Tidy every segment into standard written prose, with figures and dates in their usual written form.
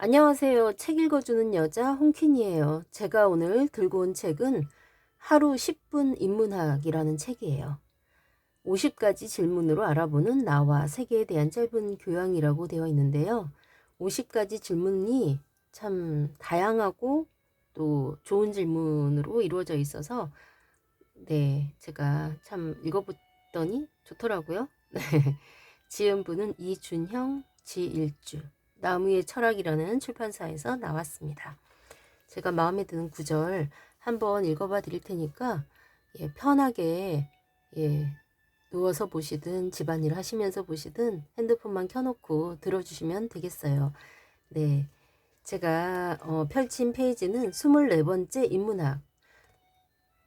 안녕하세요. 책 읽어주는 여자 홍퀸이에요. 제가 오늘 들고 온 책은 하루 10분 인문학이라는 책이에요. 50가지 질문으로 알아보는 나와 세계에 대한 짧은 교양이라고 되어 있는데요. 50가지 질문이 참 다양하고 또 좋은 질문으로 이루어져 있어서 제가 참 읽어봤더니 좋더라고요. 지은 분은 이준형, 지일주, 나무의 철학이라는 출판사에서 나왔습니다. 제가 마음에 드는 구절 한번 읽어봐 드릴 테니까 편하게 누워서 보시든 집안일 하시면서 보시든 핸드폰만 켜놓고 들어주시면 되겠어요. 네, 제가 펼친 페이지는 24번째 인문학.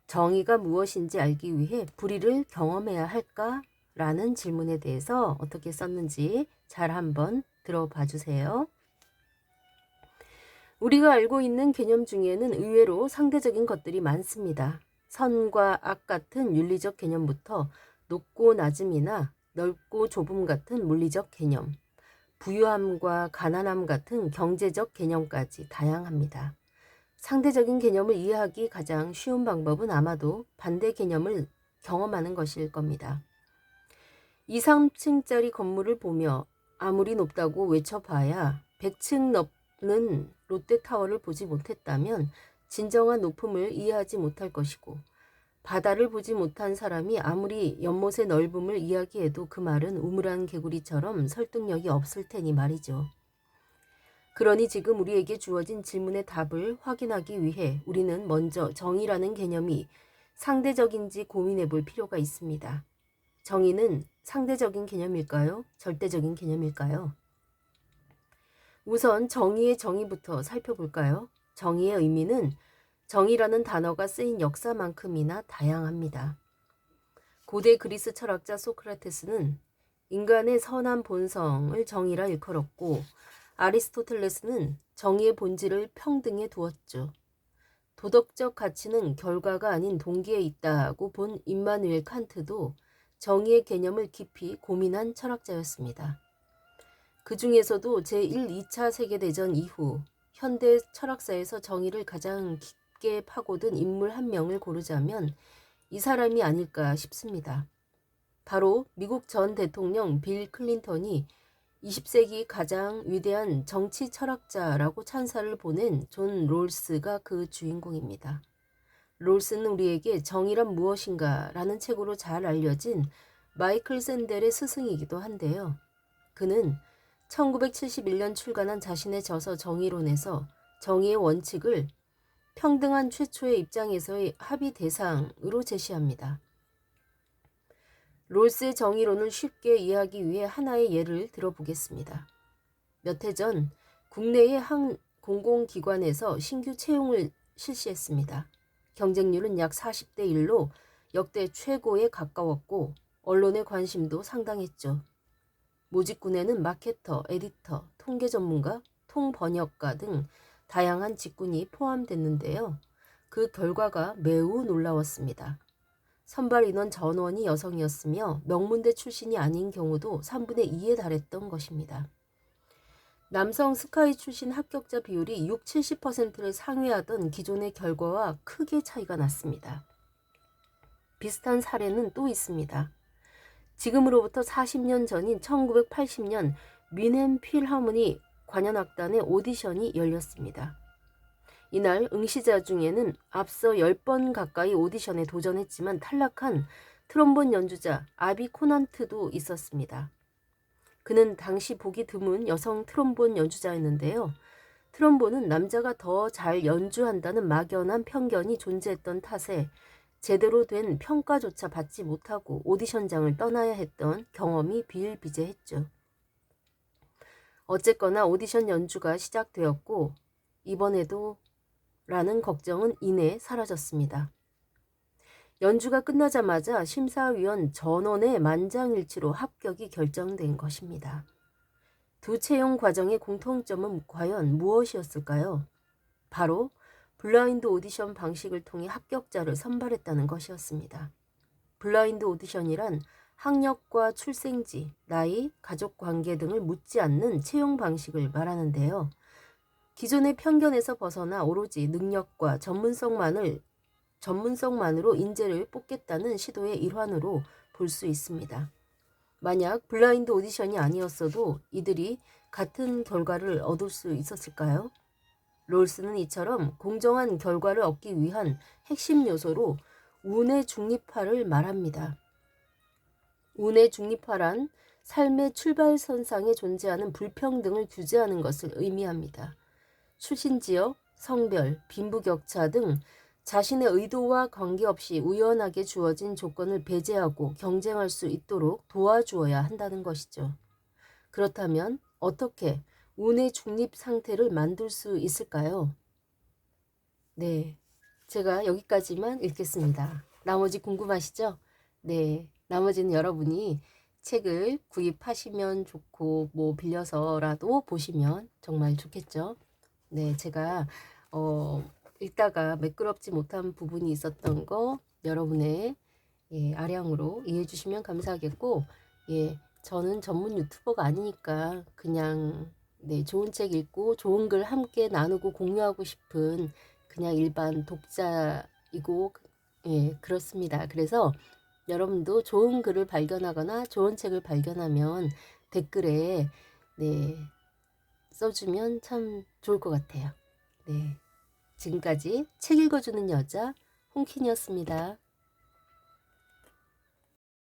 정의가 무엇인지 알기 위해 불의를 경험해야 할까? 라는 질문에 대해서 어떻게 썼는지 잘 한번 들어봐 주세요. 우리가 알고 있는 개념 중에는 의외로 상대적인 것들이 많습니다. 선과 악 같은 윤리적 개념부터 높고 낮음이나 넓고 좁음 같은 물리적 개념, 부유함과 가난함 같은 경제적 개념까지 다양합니다. 상대적인 개념을 이해하기 가장 쉬운 방법은 아마도 반대 개념을 경험하는 것일 겁니다. 2, 3층짜리 건물을 보며 아무리 높다고 외쳐봐야 100층 넘는 롯데타워를 보지 못했다면 진정한 높음을 이해하지 못할 것이고, 바다를 보지 못한 사람이 아무리 연못의 넓음을 이야기해도 그 말은 우물안 개구리처럼 설득력이 없을 테니 말이죠. 그러니 지금 우리에게 주어진 질문의 답을 확인하기 위해 우리는 먼저 정의라는 개념이 상대적인지 고민해 볼 필요가 있습니다. 정의는 상대적인 개념일까요? 절대적인 개념일까요? 우선 정의의 정의부터 살펴볼까요? 정의의 의미는 정의라는 단어가 쓰인 역사만큼이나 다양합니다. 고대 그리스 철학자 소크라테스는 인간의 선한 본성을 정의라 일컬었고, 아리스토텔레스는 정의의 본질을 평등에 두었죠. 도덕적 가치는 결과가 아닌 동기에 있다고 본 임마누엘 칸트도 정의의 개념을 깊이 고민한 철학자였습니다. 그 중에서도 제1, 2차 세계대전 이후 현대 철학사에서 정의를 가장 깊게 파고든 인물 한 명을 고르자면 이 사람이 아닐까 싶습니다. 바로 미국 전 대통령 빌 클린턴이 20세기 가장 위대한 정치 철학자라고 찬사를 보낸 존 롤스가 그 주인공입니다. 롤스는 우리에게 정의란 무엇인가 라는 책으로 잘 알려진 마이클 샌델의 스승이기도 한데요. 그는 1971년 출간한 자신의 저서 정의론에서 정의의 원칙을 평등한 최초의 입장에서의 합의 대상으로 제시합니다. 롤스의 정의론을 쉽게 이해하기 위해 하나의 예를 들어보겠습니다. 몇 해 전 국내의 한 공공기관에서 신규 채용을 실시했습니다. 경쟁률은 약 40대 1로 역대 최고에 가까웠고 언론의 관심도 상당했죠. 모집군에는 마케터, 에디터, 통계 전문가, 통번역가 등 다양한 직군이 포함됐는데요. 그 결과가 매우 놀라웠습니다. 선발 인원 전원이 여성이었으며 명문대 출신이 아닌 경우도 3분의 2에 달했던 것입니다. 남성 스카이 출신 합격자 비율이 6, 70%를 상회하던 기존의 결과와 크게 차이가 났습니다. 비슷한 사례는 또 있습니다. 지금으로부터 40년 전인 1980년 뮌헨 필하모니 관현악단의 오디션이 열렸습니다. 이날 응시자 중에는 앞서 10번 가까이 오디션에 도전했지만 탈락한 트롬본 연주자 아비 코난트도 있었습니다. 그는 당시 보기 드문 여성 트롬본 연주자였는데요. 트롬본은 남자가 더 잘 연주한다는 막연한 편견이 존재했던 탓에 제대로 된 평가조차 받지 못하고 오디션장을 떠나야 했던 경험이 비일비재했죠. 어쨌거나 오디션 연주가 시작되었고 이번에도 라는 걱정은 이내 사라졌습니다. 연주가 끝나자마자 심사위원 전원의 만장일치로 합격이 결정된 것입니다. 두 채용 과정의 공통점은 과연 무엇이었을까요? 바로 블라인드 오디션 방식을 통해 합격자를 선발했다는 것이었습니다. 블라인드 오디션이란 학력과 출생지, 나이, 가족관계 등을 묻지 않는 채용 방식을 말하는데요. 기존의 편견에서 벗어나 오로지 능력과 전문성만으로 인재를 뽑겠다는 시도의 일환으로 볼 수 있습니다. 만약 블라인드 오디션이 아니었어도 이들이 같은 결과를 얻을 수 있었을까요? 롤스는 이처럼 공정한 결과를 얻기 위한 핵심 요소로 운의 중립화를 말합니다. 운의 중립화란 삶의 출발선상에 존재하는 불평등을 규제하는 것을 의미합니다. 출신 지역, 성별, 빈부격차 등 자신의 의도와 관계없이 우연하게 주어진 조건을 배제하고 경쟁할 수 있도록 도와주어야 한다는 것이죠. 그렇다면 어떻게 운의 중립 상태를 만들 수 있을까요? 네, 제가 여기까지만 읽겠습니다. 나머지 궁금하시죠? 네, 나머지는 여러분이 책을 구입하시면 좋고 뭐 빌려서라도 보시면 정말 좋겠죠. 네, 제가 읽다가 매끄럽지 못한 부분이 있었던 거 여러분의 아량으로 이해해 주시면 감사하겠고, 저는 전문 유튜버가 아니니까 그냥 좋은 책 읽고 좋은 글 함께 나누고 공유하고 싶은 그냥 일반 독자이고 그렇습니다. 그래서 여러분도 좋은 글을 발견하거나 좋은 책을 발견하면 댓글에 써주면 참 좋을 것 같아요. 네, 지금까지 책 읽어주는 여자 홍킨이었습니다.